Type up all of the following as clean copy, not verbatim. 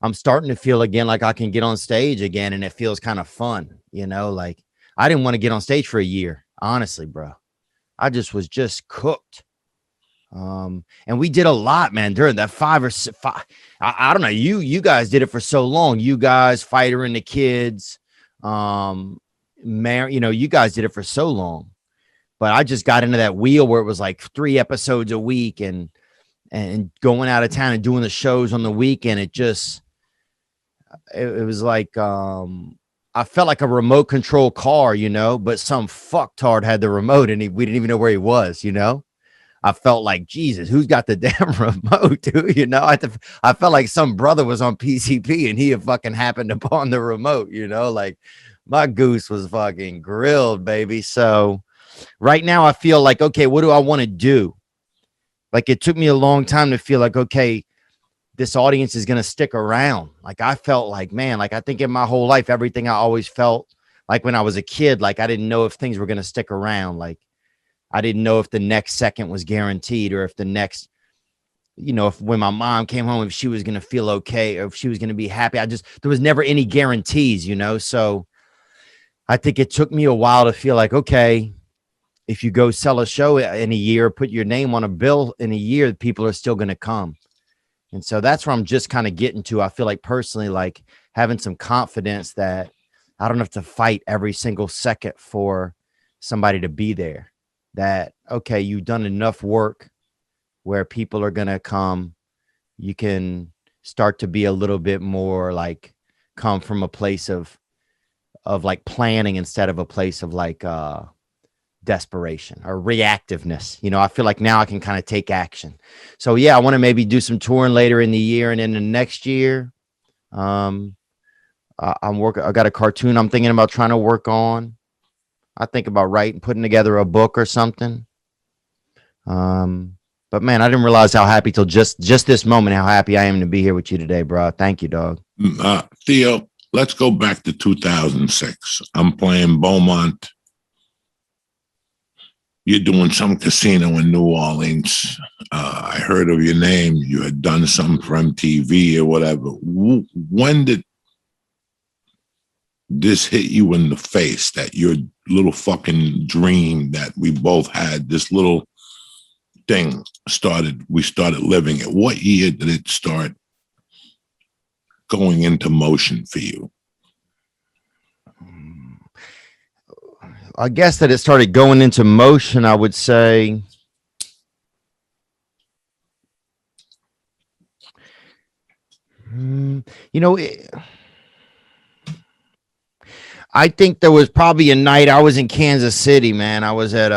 I'm starting to feel again like I can get on stage again, and it feels kind of fun, like I didn't want to get on stage for a year, honestly, bro. I just was just cooked. And we did a lot, man, during that 5 or 5. I don't know. You guys did it for so long. You guys, Fighter and the Kids, you guys did it for so long. But I just got into that wheel where it was like 3 episodes a week and going out of town and doing the shows on the weekend. It was like I felt like a remote control car, but some fucktard had the remote and we didn't even know where he was, I felt like, Jesus, who's got the damn remote, dude? I felt like some brother was on PCP and he had fucking happened upon the remote, like my goose was fucking grilled, baby. So right now I feel like, okay, what do I want to do? Like it took me a long time to feel like, okay, this audience is going to stick around. Like I felt like, man, like I think in my whole life, everything I always felt like when I was a kid, like I didn't know if things were going to stick around. Like I didn't know if the next second was guaranteed or if the next, if when my mom came home, if she was going to feel okay or if she was going to be happy. There was never any guarantees, So I think it took me a while to feel like, okay, if you go sell a show in a year, put your name on a bill in a year, people are still going to come. And so that's where I'm just kind of getting to. I feel like personally, like having some confidence that I don't have to fight every single second for somebody to be there. That, okay, you've done enough work where people are going to come. You can start to be a little bit more like come from a place of like planning instead of a place of like desperation or reactiveness. I feel like now I can kind of take action. So yeah, I want to maybe do some touring later in the year, and then the next year, I got a cartoon I'm thinking about trying to work on. I think about putting together a book or something. But man, I didn't realize how happy till just this moment, how happy I am to be here with you today, bro. Thank you, dog. Theo, let's go back to 2006. I'm playing Beaumont. You're doing some casino in New Orleans. I heard of your name. You had done something for MTV or whatever. When did this hit you in the face that your little fucking dream that we both had, this little thing we started living it? What year did it start going into motion for you? I guess that it started going into motion, I would say. I think there was probably a night I was in Kansas City, man. I was at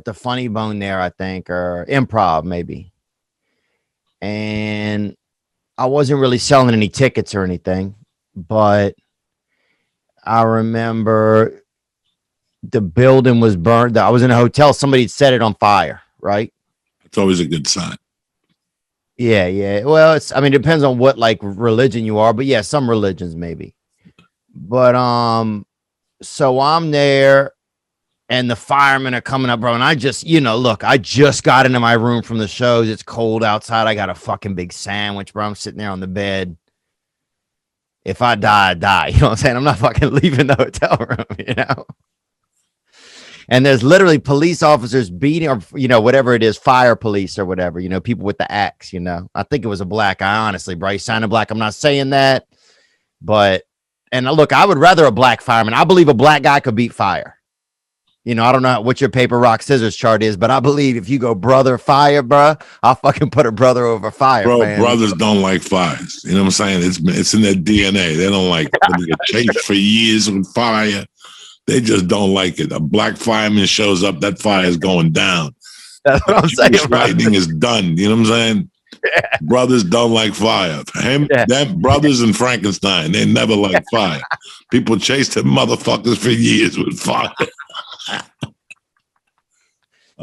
the Funny Bone there, I think, or Improv maybe. And I wasn't really selling any tickets or anything, but I remember the building was burned. I was in a hotel. Somebody set it on fire, right? It's always a good sign. Yeah. Well, it depends on what like religion you are, but yeah, some religions maybe. But so I'm there and the firemen are coming up, bro. And I just, look, I just got into my room from the shows. It's cold outside. I got a fucking big sandwich, bro. I'm sitting there on the bed. If I die, I die. You know what I'm saying? I'm not fucking leaving the hotel room, And there's literally police officers beating, or, whatever it is, fire police or whatever, people with the axe, I think it was a black guy, honestly, bro. He sounded black. I'm not saying that, but, and look, I would rather a black fireman. I believe a black guy could beat fire. I don't know what your paper, rock, scissors chart is, but I believe if you go brother fire, bro, I'll fucking put a brother over fire. Bro, man. Brothers don't like fires. You know what I'm saying? It's in their DNA. They don't like they get chased for years with fire. They just don't like it. A black fireman shows up, that fire is going down. That's what I'm saying. Lightning is done. You know what I'm saying? Yeah. Brothers don't like fire. Them brothers and Frankenstein, they never like fire. People chased them motherfuckers for years with fire.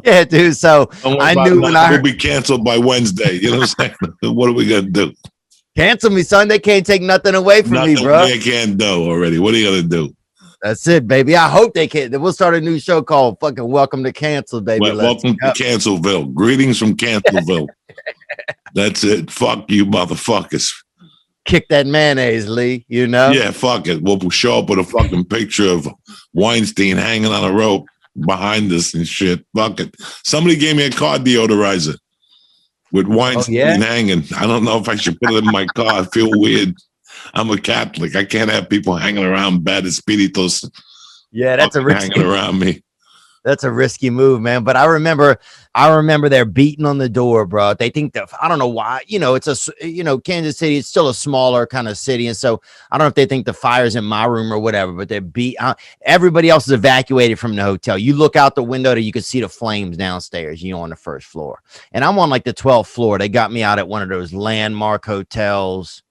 Yeah, dude. So I knew when we'll be canceled by Wednesday. You know what I'm saying? What are we gonna do? Cancel me, son. They can't take nothing away from me, bro. They can't do already. What are you gonna do? That's it, baby. I hope they can. We'll start a new show called fucking Welcome to Cancel, baby. Welcome to Cancelville. Greetings from Cancelville. That's it. Fuck you, motherfuckers. kick that mayonnaise, Lee, you know? Yeah, fuck it. We'll show up with a fucking picture of Weinstein hanging on a rope behind us and shit. Fuck it. Somebody gave me a car deodorizer with Weinstein hanging. I don't know if I should put it in my car. I feel weird. I'm a Catholic. I can't have people hanging around bad espíritus. Yeah, that's a risky hanging around me. That's a risky move, man. But I remember they're beating on the door, bro. They think that I don't know why. You know, Kansas City. It's still a smaller kind of city, and so I don't know if they think the fire's in my room or whatever. But they're beat. Everybody else is evacuated from the hotel. You look out the window, you can see the flames downstairs. You know, on the first floor, and I'm on like the 12th floor. They got me out at one of those landmark hotels.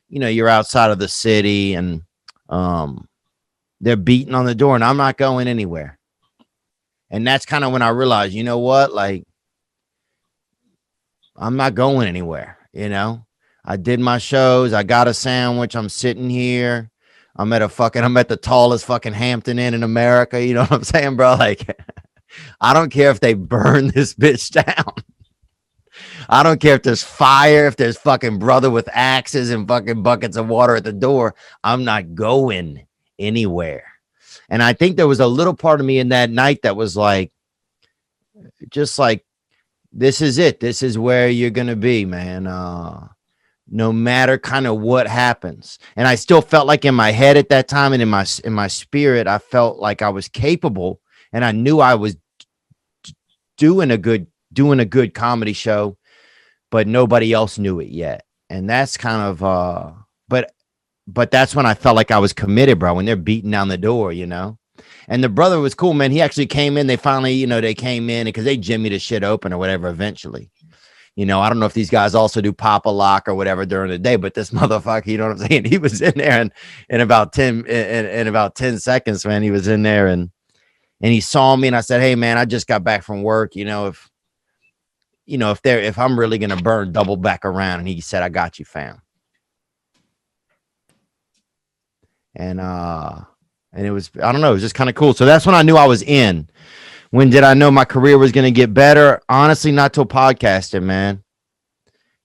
You know, you're outside of the city, and they're beating on the door, and I'm not going anywhere. And that's kind of when I realized, you know what? Like, I'm not going anywhere. You know, I did my shows. I got a sandwich. I'm sitting here. I'm at the tallest fucking Hampton Inn in America. You know what I'm saying, bro? Like, I don't care if they burn this bitch down. I don't care if there's fire, if there's fucking brother with axes and fucking buckets of water at the door. I'm not going anywhere. And I think there was a little part of me in that night that was like, just like, this is it. This is where you're going to be, man. No matter kind of what happens. And I still felt like in my head at that time and in my spirit, I felt like I was capable and I knew I was doing a good comedy show, but nobody else knew it yet. And that's kind of, but that's when I felt like I was committed, bro, when they're beating down the door, you know? And the brother was cool, man. He actually came in. They finally, they came in because they jimmied the shit open or whatever eventually. You know, I don't know if these guys also do pop a lock or whatever during the day, but this motherfucker, you know what I'm saying? He was in there and in about 10 seconds, man, he was in there and he saw me and I said, hey, man, I just got back from work. If I'm really going to burn, double back around. And he said, I got you, fam. And it was, I don't know, it was just kind of cool. So that's when I knew I was in. When did I know my career was going to get better? Honestly, not till podcasting, man.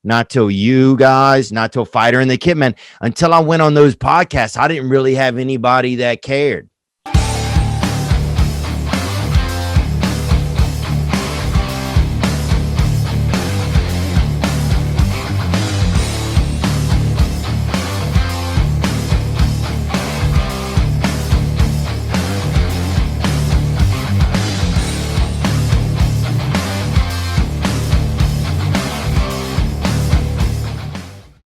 Not till you guys, not till Fighter and the Kid, man. Until I went on those podcasts, I didn't really have anybody that cared.